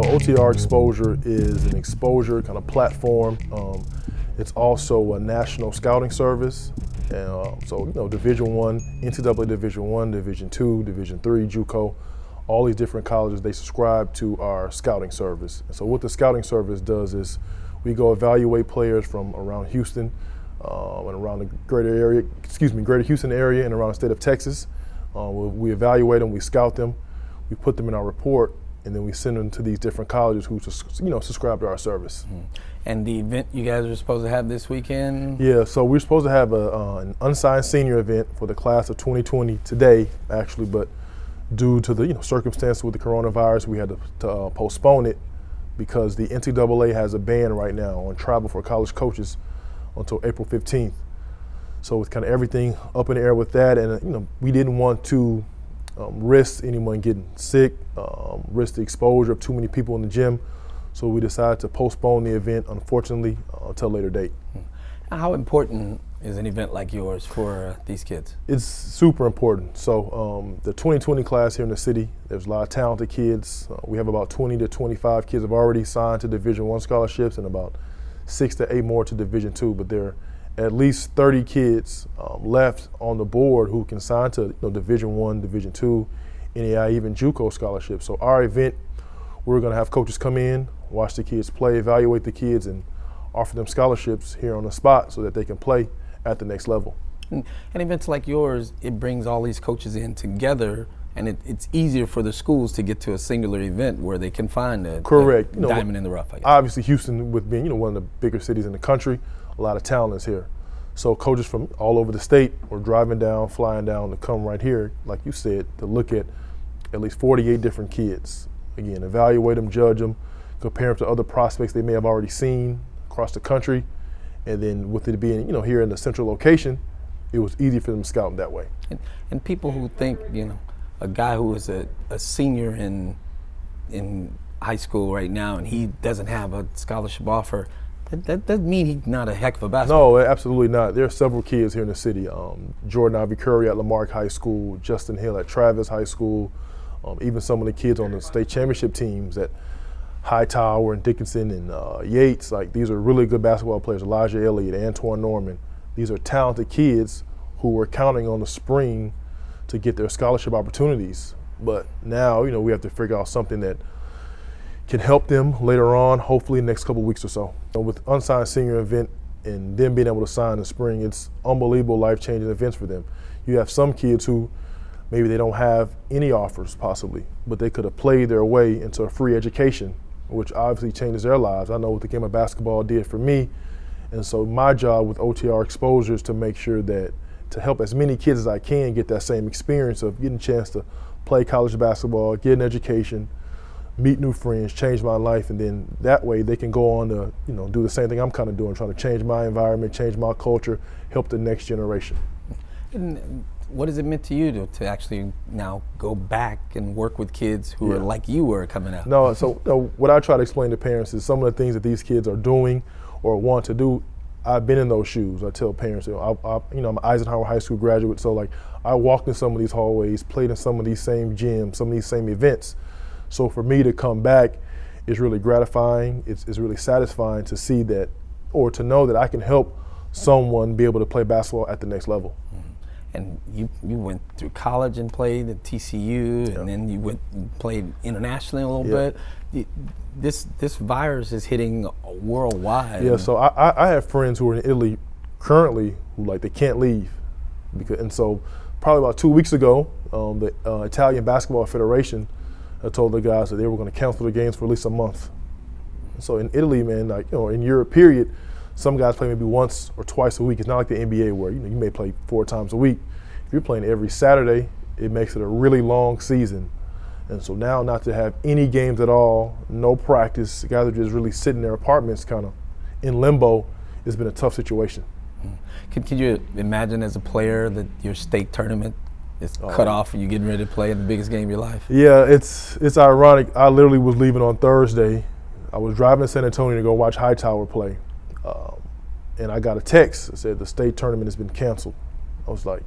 OTR Exposure is an exposure kind of platform. It's also a national scouting service. Division One, NCAA Division One, Division Two, Division Three, JUCO, all these different colleges, they subscribe to our scouting service. And so what the scouting service does is we go evaluate players from around Houston and around the greater Houston area and around the state of Texas. We evaluate them, we scout them, we put them in our report, and then we send them to these different colleges who subscribe to our service. Mm-hmm. And the event you guys are supposed to have this weekend? Yeah, so we're supposed to have an unsigned senior event for the class of 2020 today, actually, but due to the circumstances with the coronavirus, we had to postpone it because the NCAA has a ban right now on travel for college coaches until April 15th. So it's kind of everything up in the air with that, and we didn't want to risk anyone getting sick, risk the exposure of too many people in the gym. So we decided to postpone the event, unfortunately, until a later date. How important is an event like yours for these kids? It's super important. So the 2020 class here in the city, there's a lot of talented kids. We have about 20 to 25 kids have already signed to Division I scholarships and about 6 to 8 more to Division II, but there are at least 30 kids left on the board who can sign to Division I, Division II, NAI, even JUCO scholarships. So our event, we're going to have coaches come in, watch the kids play, evaluate the kids, and offer them scholarships here on the spot so that they can play at the next level. And events like yours, it brings all these coaches in together, and it's easier for the schools to get to a singular event where they can find a diamond in the rough, I guess. Obviously, Houston, with being one of the bigger cities in the country, a lot of talent is here. So coaches from all over the state were driving down, flying down to come right here, like you said, to look at least 48 different kids. Again, evaluate them, judge them, compare them to other prospects they may have already seen across the country. And then with it being, here in the central location, it was easy for them to scout them that way. And people who think, a guy who is a senior in high school right now and he doesn't have a scholarship offer, that doesn't mean he's not a heck of a basketball. No, absolutely not. There are several kids here in the city. Jordan Ivy Curry at Lamarck High School, Justin Hill at Travis High School, even some of the kids on the state championship teams at Hightower and Dickinson and Yates. Like, these are really good basketball players. Elijah Elliott, Antoine Norman. These are talented kids who were counting on the spring to get their scholarship opportunities. But now, we have to figure out something that can help them later on, hopefully in the next couple of weeks or so. With unsigned senior event and them being able to sign in the spring, it's unbelievable, life-changing events for them. You have some kids who maybe they don't have any offers possibly, but they could have played their way into a free education, which obviously changes their lives. I know what the game of basketball did for me. And so my job with OTR Exposure is to make sure that to help as many kids as I can get that same experience of getting a chance to play college basketball, get an education, meet new friends, change my life, and then that way they can go on to do the same thing I'm kind of doing, trying to change my environment, change my culture, help the next generation. And what has it meant to you to actually now go back and work with kids who are like you were coming out? No, so what I try to explain to parents is some of the things that these kids are doing or want to do. I've been in those shoes. I tell parents, I'm an Eisenhower High School graduate, so I walked in some of these hallways, played in some of these same gyms, some of these same events. So for me to come back is really gratifying. It's really satisfying to see that, or to know that I can help someone be able to play basketball at the next level. And you went through college and played at TCU, and then you played internationally a little bit. This virus is hitting worldwide. Yeah, so I have friends who are in Italy currently who they can't leave, and so probably about 2 weeks ago, the Italian Basketball Federation told the guys that they were going to cancel the games for at least a month. So in Italy, man, in Europe, period, some guys play maybe once or twice a week. It's not like the NBA where you may play 4 times a week. If you're playing every Saturday, it makes it a really long season. And so now not to have any games at all, no practice, guys are just really sitting in their apartments kind of in limbo. It's been a tough situation. Can you imagine as a player that your state tournament is cut off and you're getting ready to play in the biggest game of your life? Yeah, it's ironic. I literally was leaving on Thursday. I was driving to San Antonio to go watch Hightower play. And I got a text that said the state tournament has been canceled. I was like,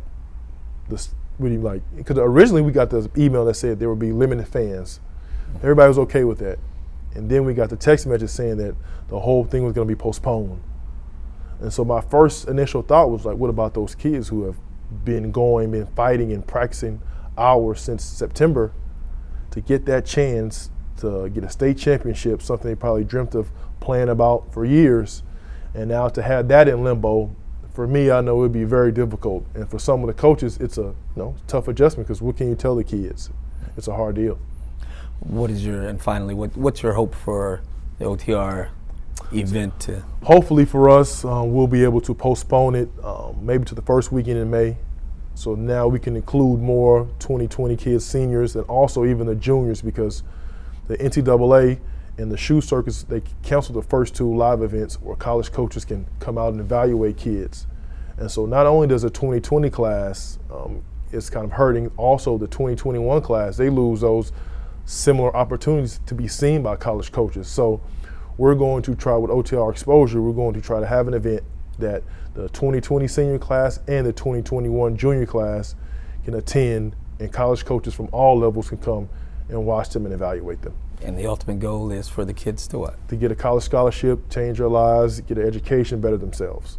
because originally we got this email that said there would be limited fans. Everybody was okay with that. And then we got the text message saying that the whole thing was going to be postponed. And so my first initial thought was like, what about those kids who have been fighting and practicing hours since September to get that chance to get a state championship, something they probably dreamt of playing about for years. And now to have that in limbo, for me, I know it would be very difficult. And for some of the coaches, it's a tough adjustment, because what can you tell the kids? It's a hard deal. Finally, what's your hope for the OTR event? Hopefully for us, we'll be able to postpone it maybe to the first weekend in May. So now we can include more 2020 kids, seniors, and also even the juniors, because the NCAA and the shoe circus, they canceled the first 2 live events where college coaches can come out and evaluate kids. And so not only does the 2020 class, it's kind of hurting, also the 2021 class, they lose those similar opportunities to be seen by college coaches. So we're going to try with OTR Exposure, we're going to try to have an event that the 2020 senior class and the 2021 junior class can attend, and college coaches from all levels can come and watch them and evaluate them. And the ultimate goal is for the kids to what? To get a college scholarship, change their lives, get an education, better themselves.